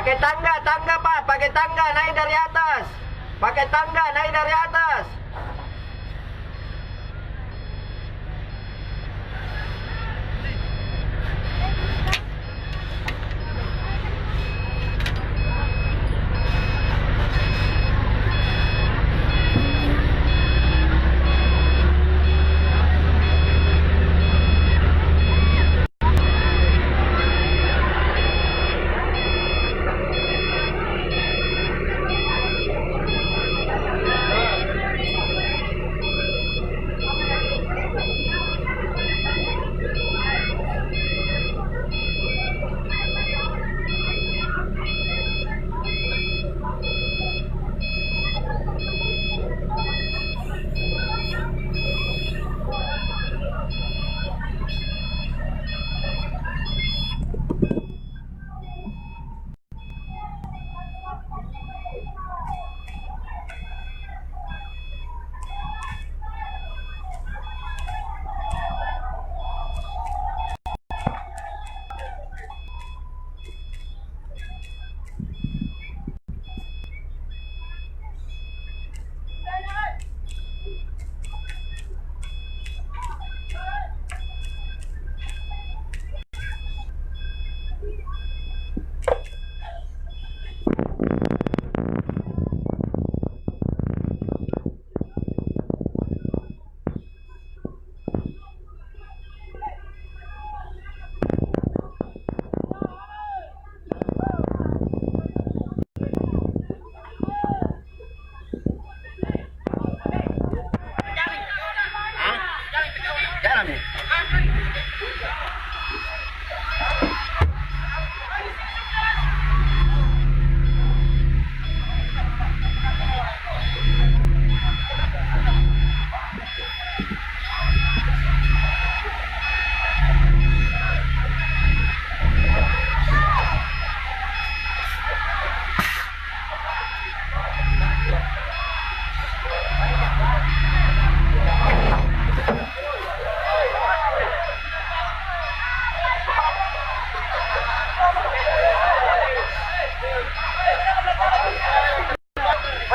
Pakai tangga, tangga Pak, pakai tangga naik dari atas. Pakai tangga naik dari atas.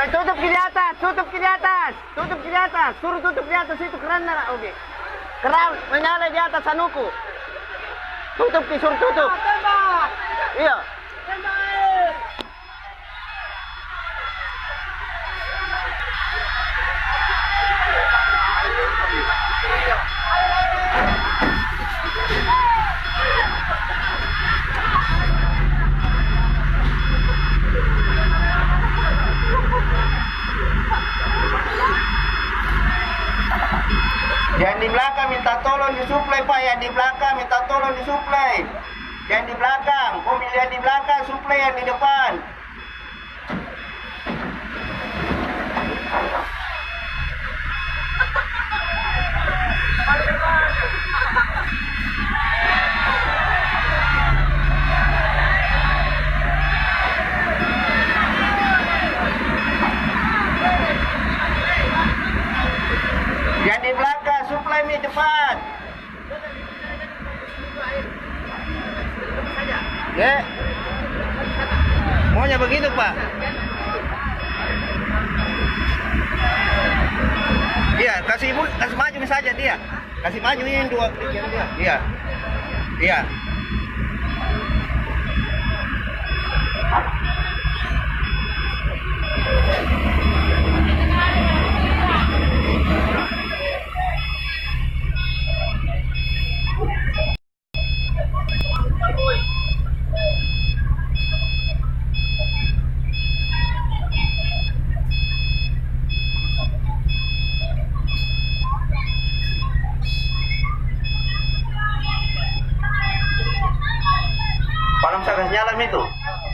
Tutup di atas, tutup di atas, tutup di atas, suruh tutup di atas itu keran nak, oke. Keran menyala di atas sanuku. Tutup, suruh tutup. Iya. Yang di belakang minta tolong disuplai Pak, yang di belakang minta tolong disuplai. Yang di belakang, mobil yang di belakang suplai yang di depan. Yang di belakang suplai mi cepat. Ya. Maunya begitu Pak. Iya, kasih maju saja dia. Kasih maju ini dua dia. Iya. Iya. Palang saya kasih nyala itu.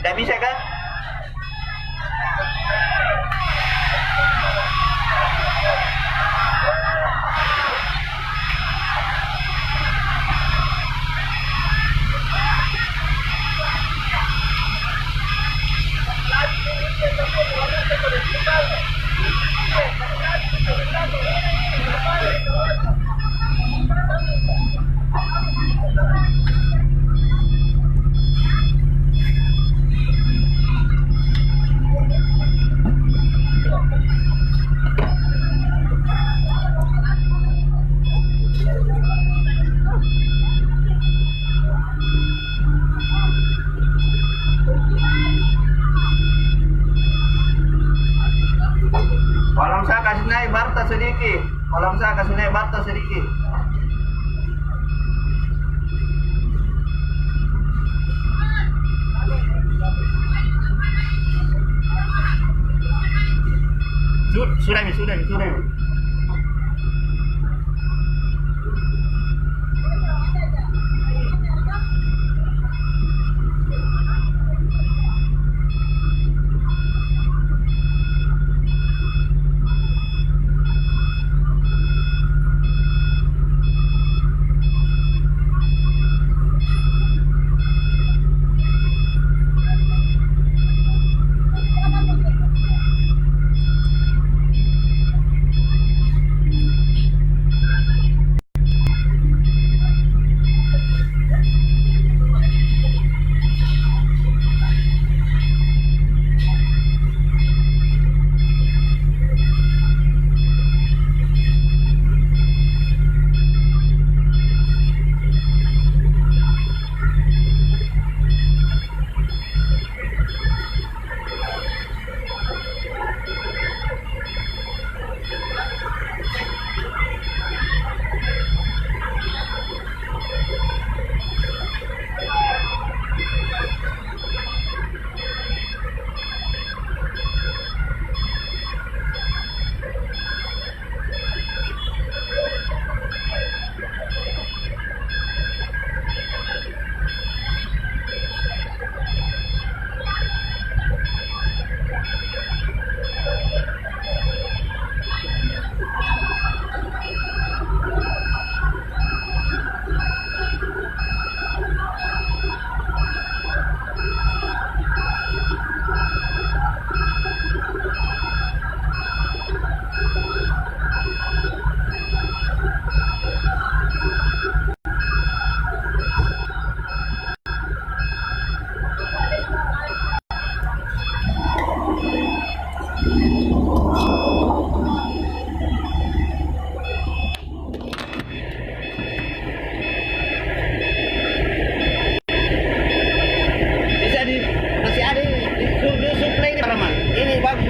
Tidak bisa kan? bata sedikit. Malam saya kasih naik bata sedikit. Sudah.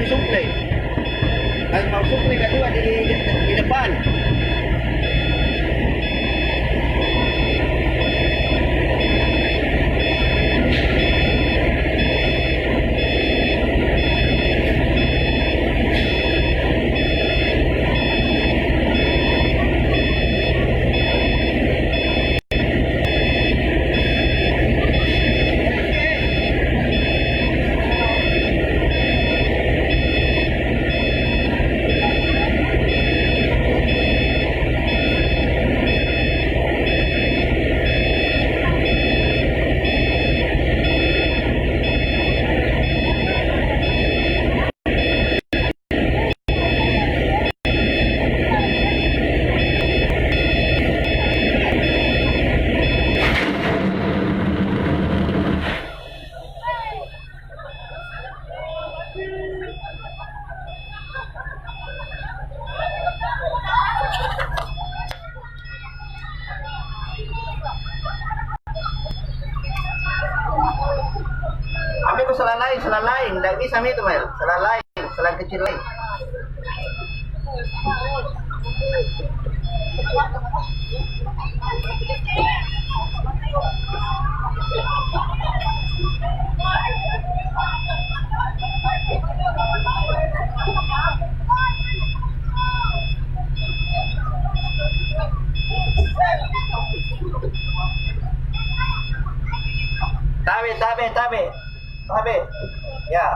Suplai. Kalau mau suplai kedua di depan. Ambil ko salah lain, tidak bisa itu Mel, salah lain, salah kecil lain. Tabe. Ya.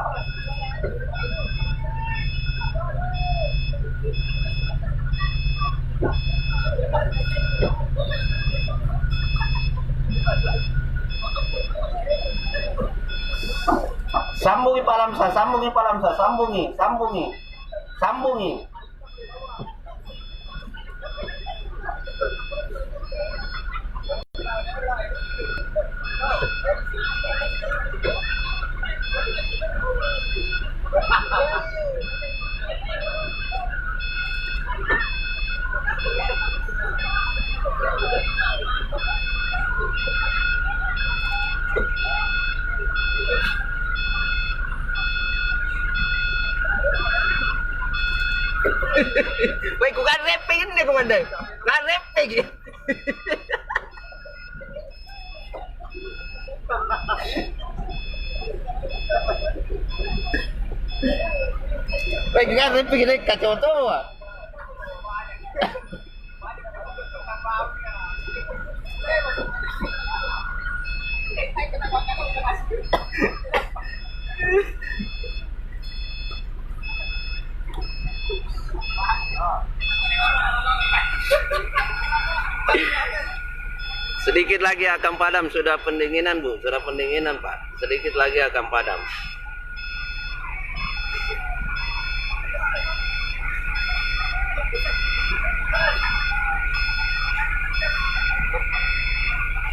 Sambungi Palamsa, sambungi. Tuan deh. Karep gitu. Lagi kan gini kacau tuh. Sedikit lagi akan padam, sudah pendinginan Bu, sudah pendinginan Pak. Sedikit lagi akan padam.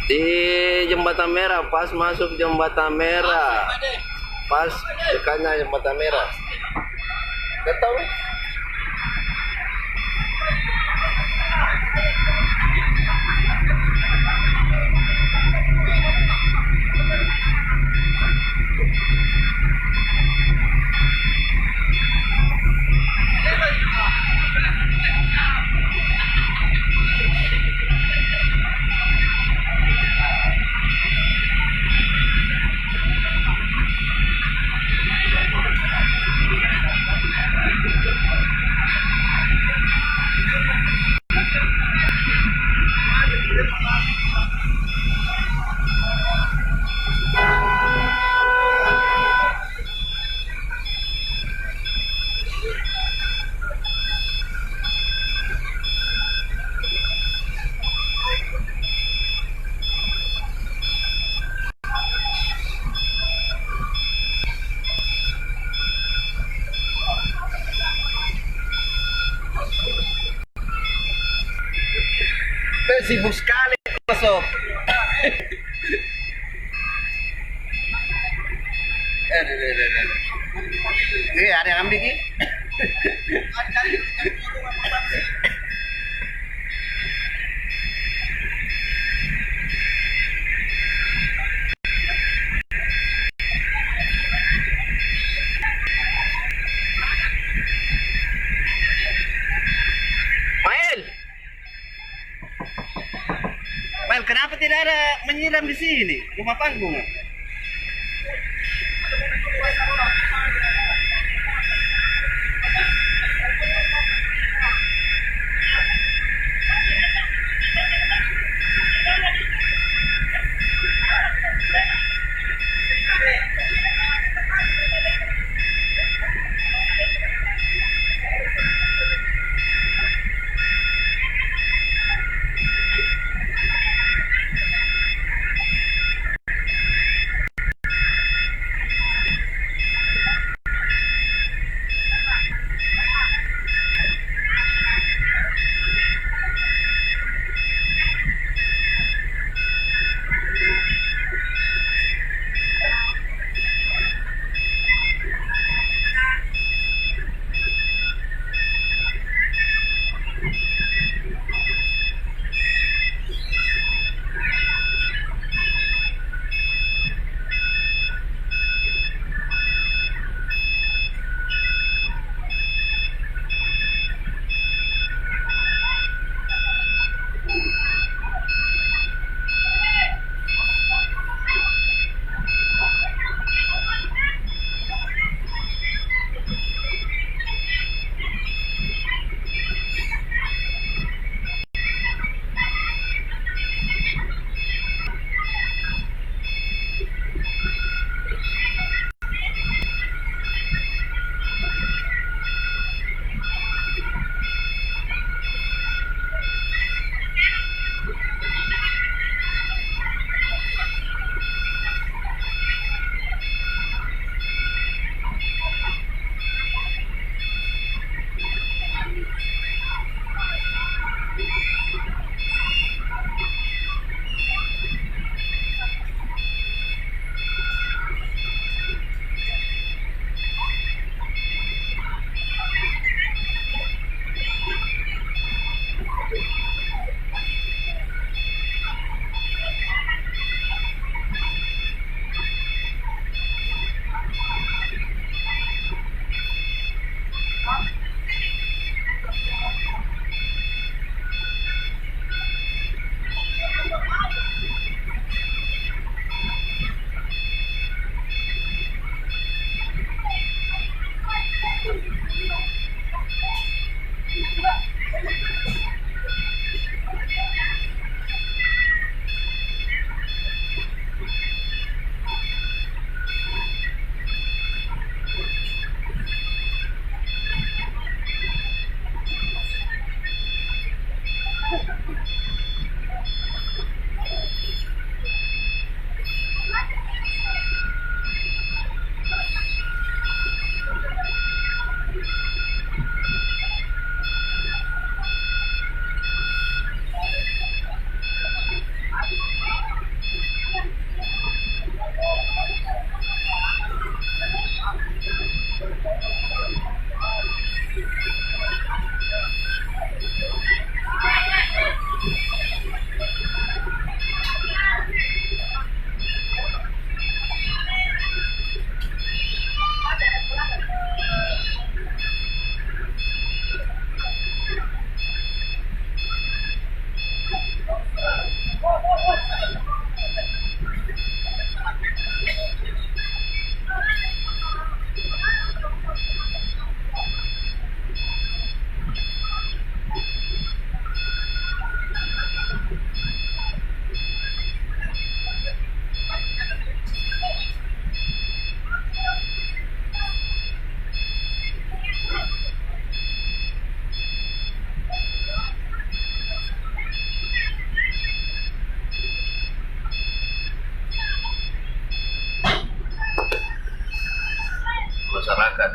Di Jembatan Merah, pas masuk Jembatan Merah. Pas dekannya Jembatan Merah. Gak tahu. Sibuk sekali masuk. Ada yang ambil ini. Kenapa tidak ada menyiram di sini? Rumah panggung. masyarakat.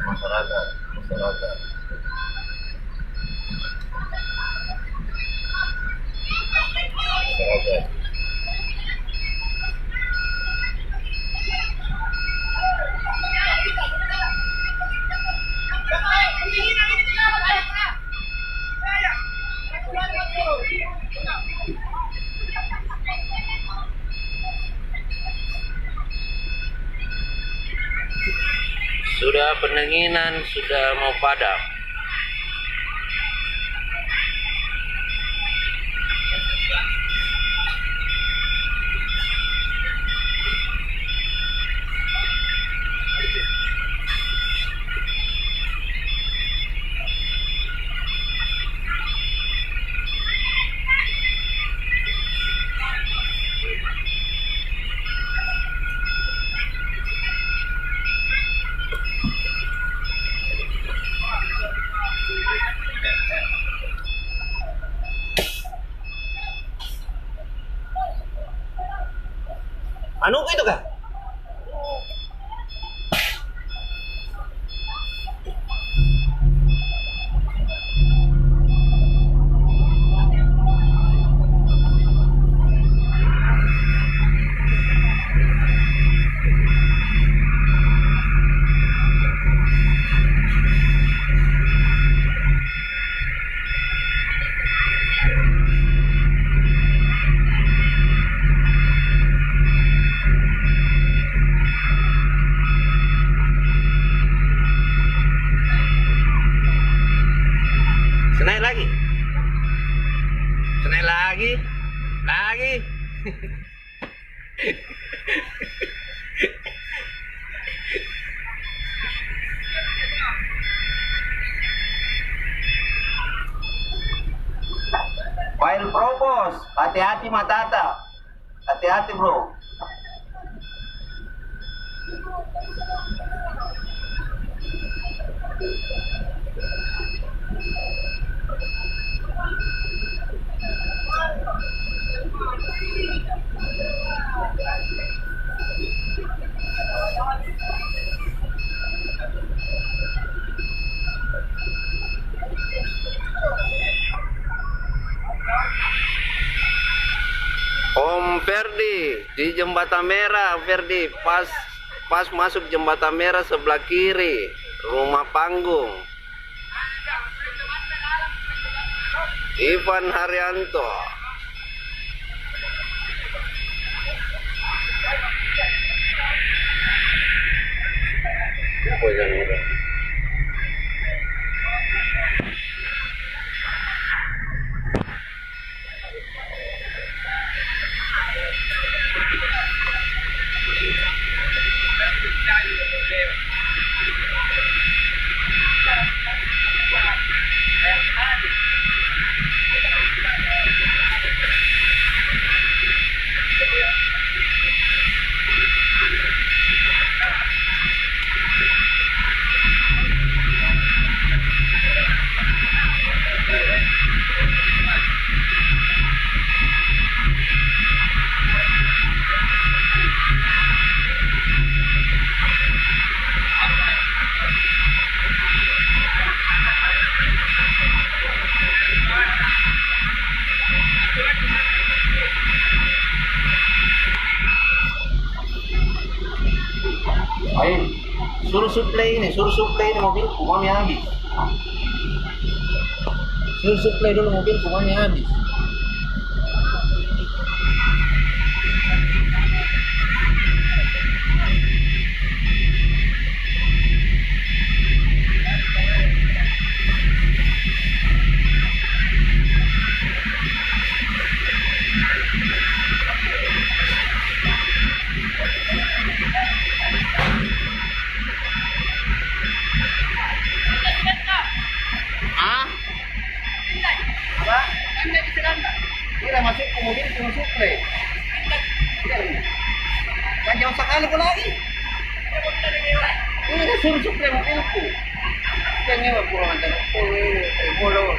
Sudah pendinginan, sudah mau padam. Anu itu kah? Senaik lagi. File propos, hati-hati Matata, hati-hati bro. Om Ferdi di Jembatan Merah, Ferdi pas masuk Jembatan Merah sebelah kiri rumah panggung. Ivan Haryanto. Ayo, suruh suplai ini mobilku, mami habis. Suruh suplai dulu mobilku, mami habis. Kira masuk kemudian suruh suplai. Kan jauh sekali pula lagi. Ini kan suruh suplai mobilku. Kan nyewa pulang antar bodoh.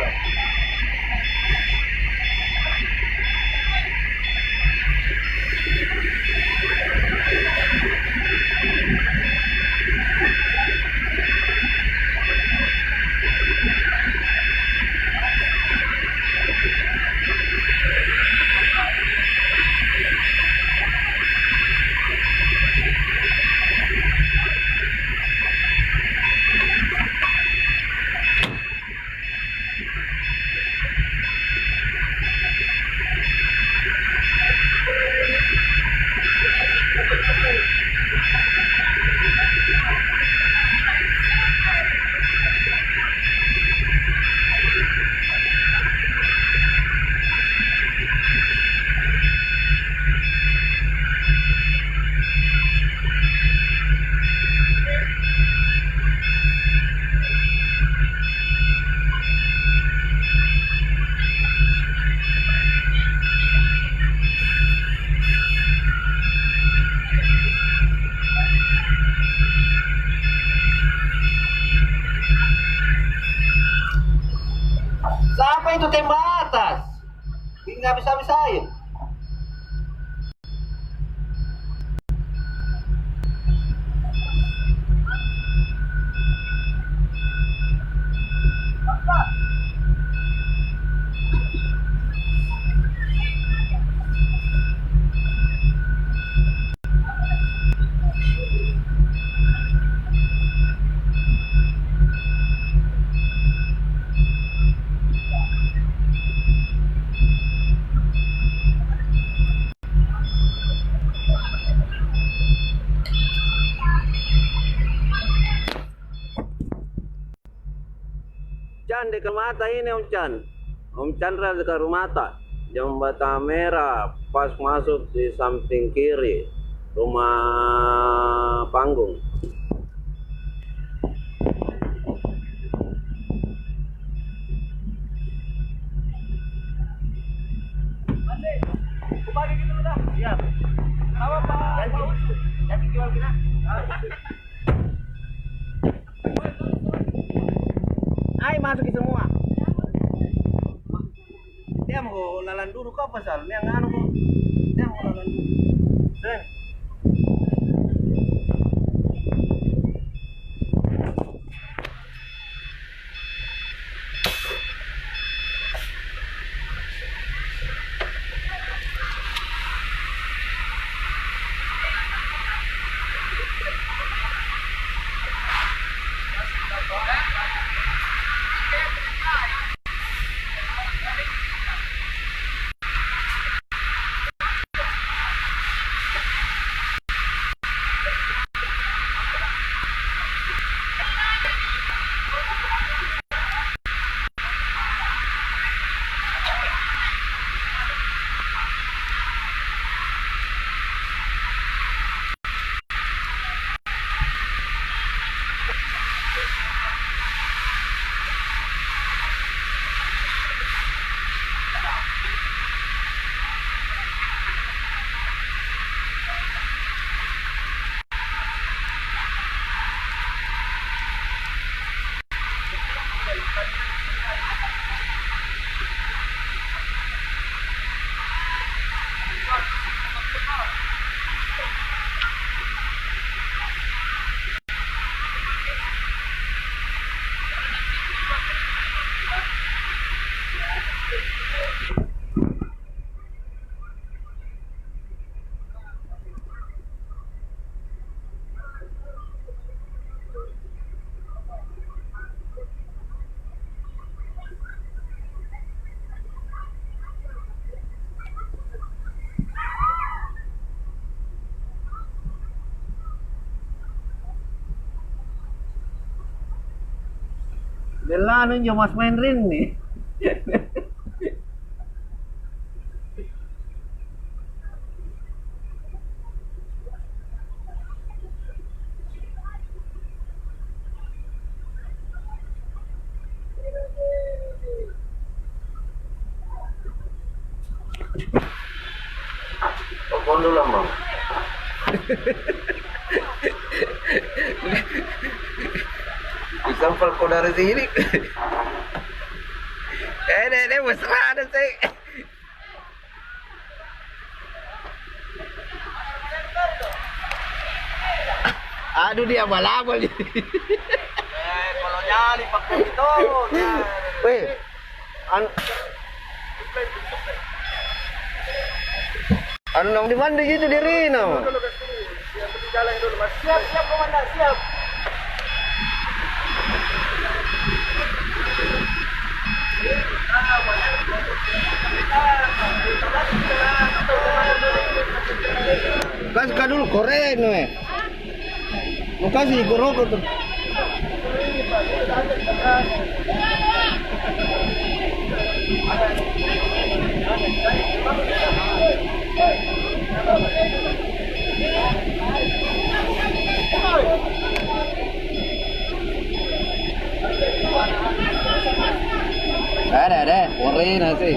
Nggak bisa-bisain. Chan dekat mata ini Om Chan. Om Chandra dekat rumah mata. Jembatan Merah pas masuk di samping kiri rumah panggung. Kupagi gitu dah. Siap. Apa Pak? Ganti jual kita. Ay, masuk semua. Dia mau lalan dulu kau pasal. Yang anu kok. Dia mau lalan dulu. Sen. Delano nyo mas main rin nih. Telepon dulu Bang. Disampel kau dari sini. Ini mesra ada sih. Aduh dia balabal. Kalau nyali pakai itu. Weh, anu nang di mana gitu di Rino. Jalan dulu Mas. Siap, siap komandan, siap. Kasih dulu koren we. Mau kasih rokok tuh. Ada, koren sih.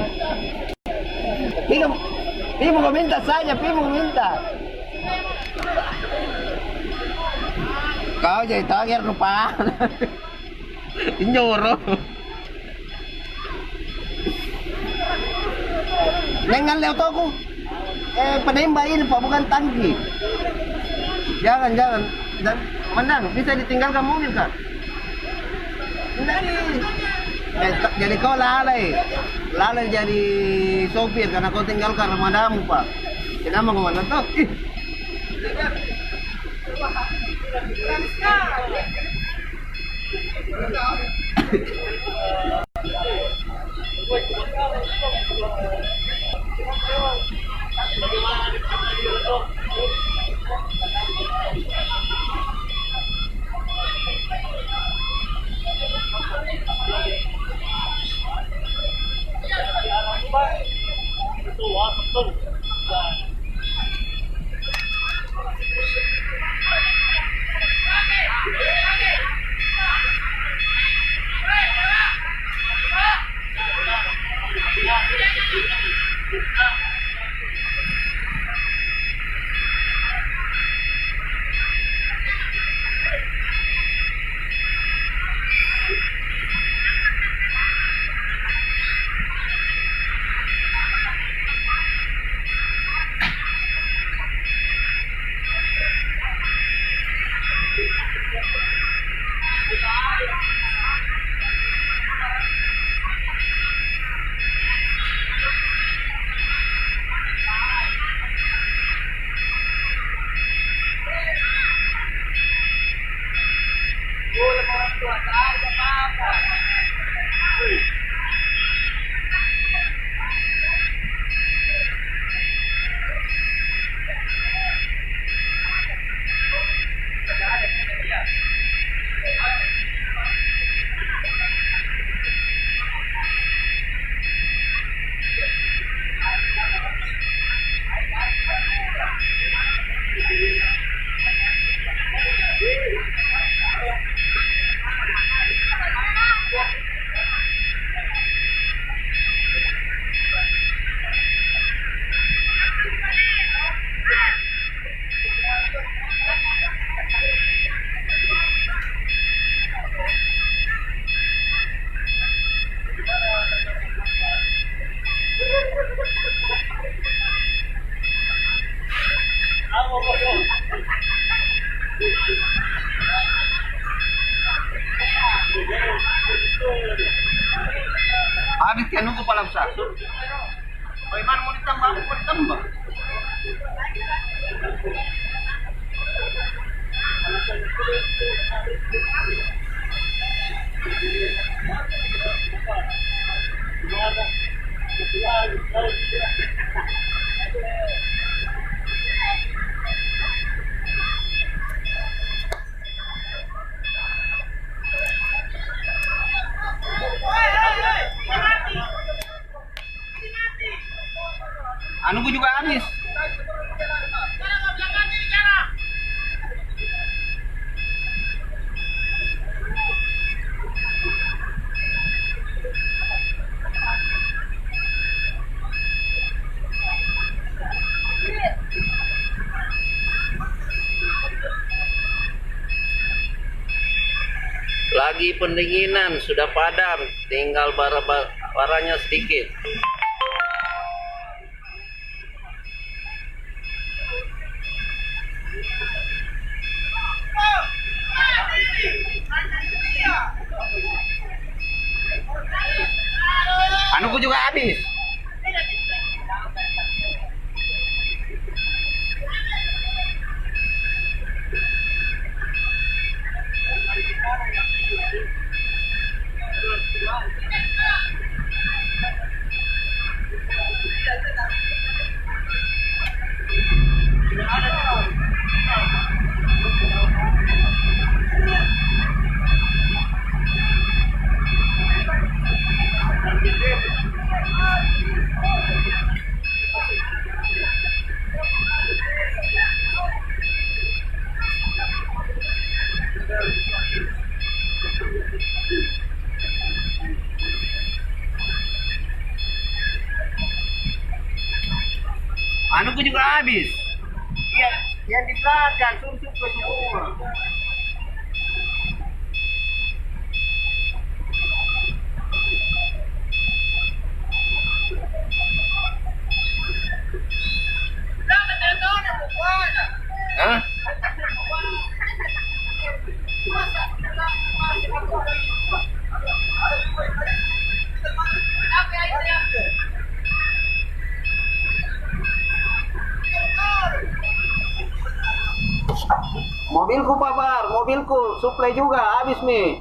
Pi mau minta saja, Pi mau minta. Kau jadi tagir lupa. Nyuruh. Nengal lewat aku. Penembak ini Pak, bukan tangki. Jangan. Dan menang, bisa ditinggalkan mobil kan? Jadi kau lalai jadi sopir karena kau tinggalkan remadamu Pak. Kenapa kau mana tuh? Habis kan nunggu palang satu. Bagaimana mau ditambah? Mau ditambah? Anungku juga habis. Lagi pendinginan, sudah padam, tinggal baranya sedikit. Anungku juga habis. Anungku juga habis. Iya, yang di belakang susu ke semua. Hah? Mobilku Pabar, mobilku suplai juga habis nih.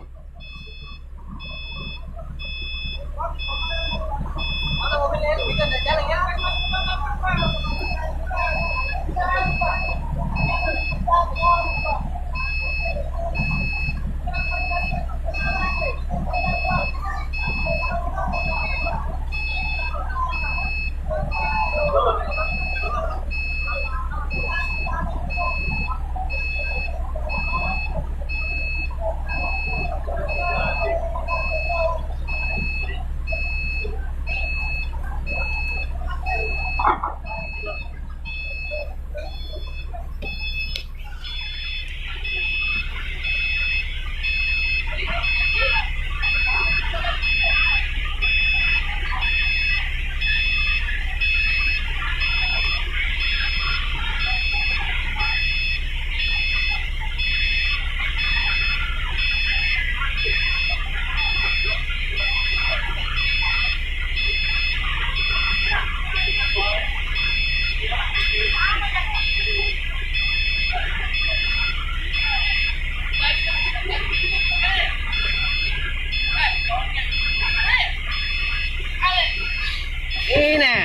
Ini,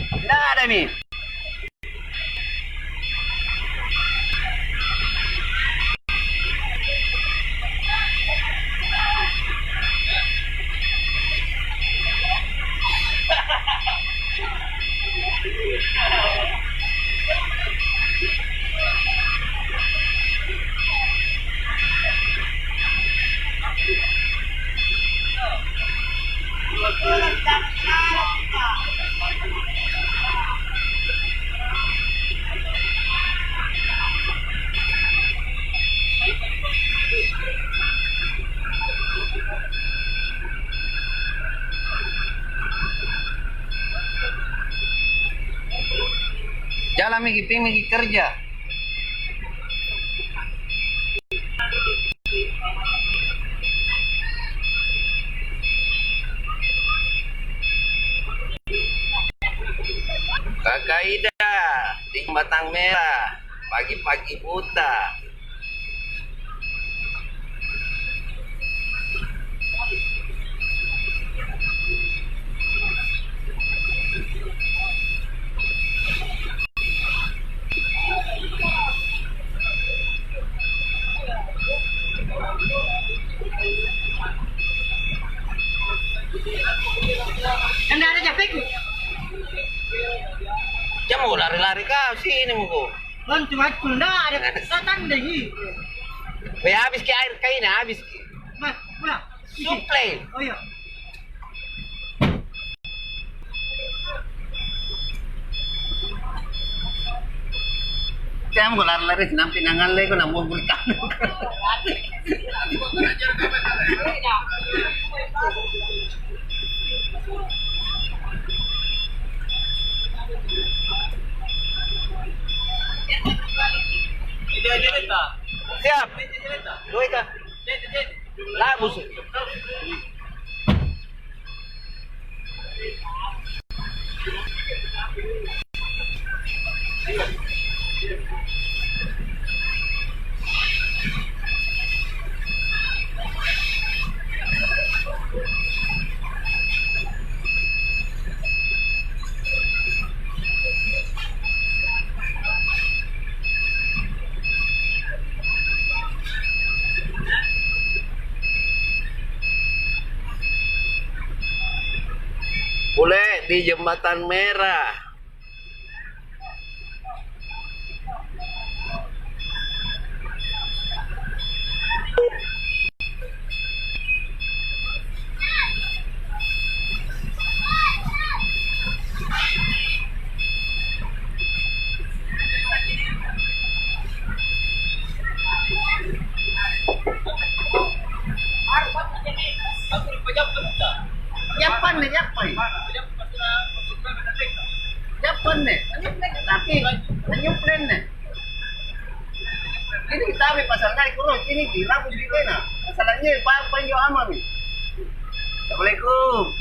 tidak ada nih. Jalan Migi kerja. Kakak Ida di Jembatan Merah pagi-pagi buta. Anda ada japek? Jam mau lari-lari kau sini muku. Kan cuma ada kesempatan deh. Habis ke air kain habis. Mas, mana? Suplai. Oh iya. Jam mau lari-lari nampi nangan lego nambung bulikan. Siap. Dua ka. Labus. Boleh di Jembatan Merah. Japan nih, Japan. Japan nih. Tapi, new plan nih. Ini kita ambil pasal naik kurus. Ini dirambut di kena. Masalahnya apa yang aman nih? Assalamualaikum.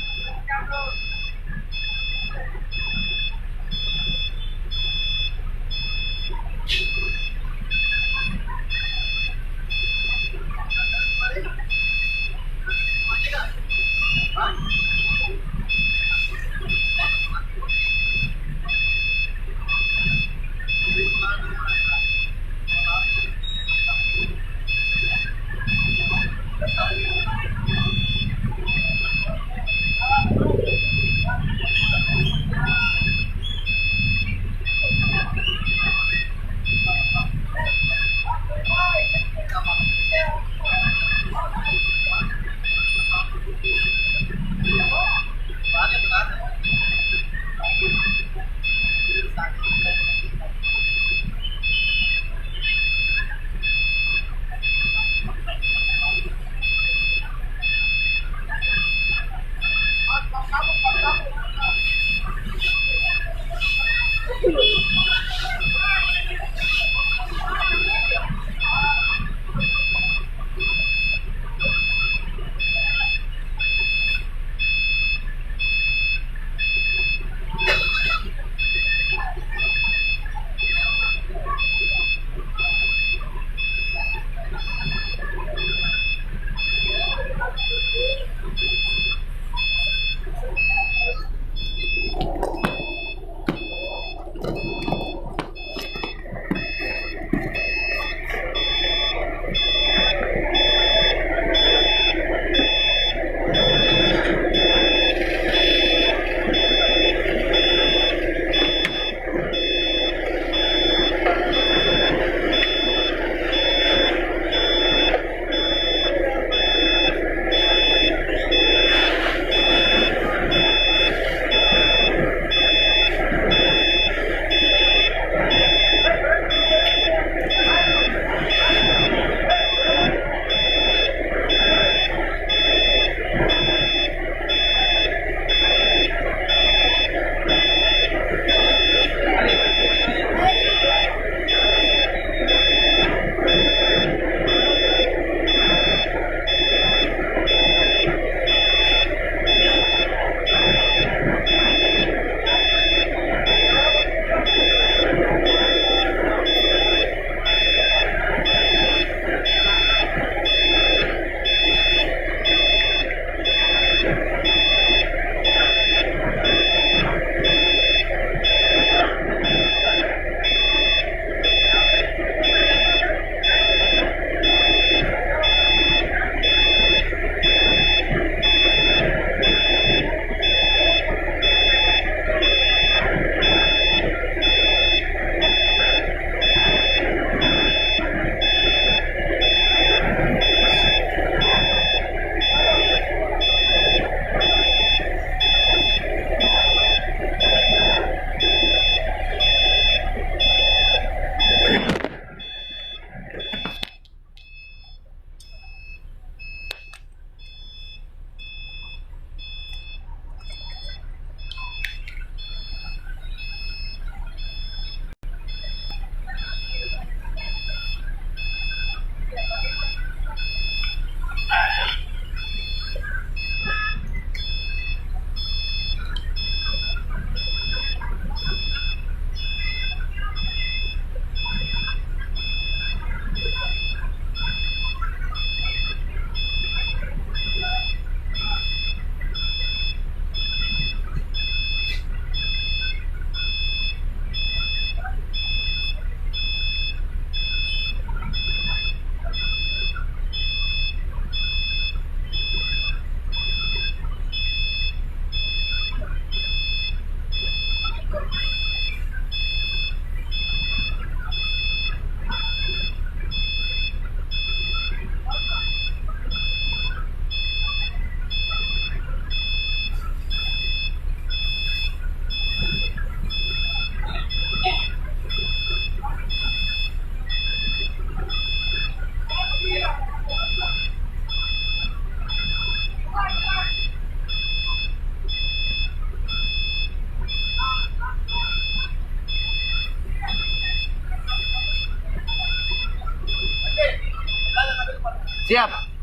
Siap.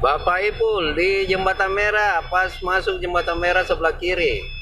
Bapak Ipul di Jembatan Merah, pas masuk Jembatan Merah sebelah kiri.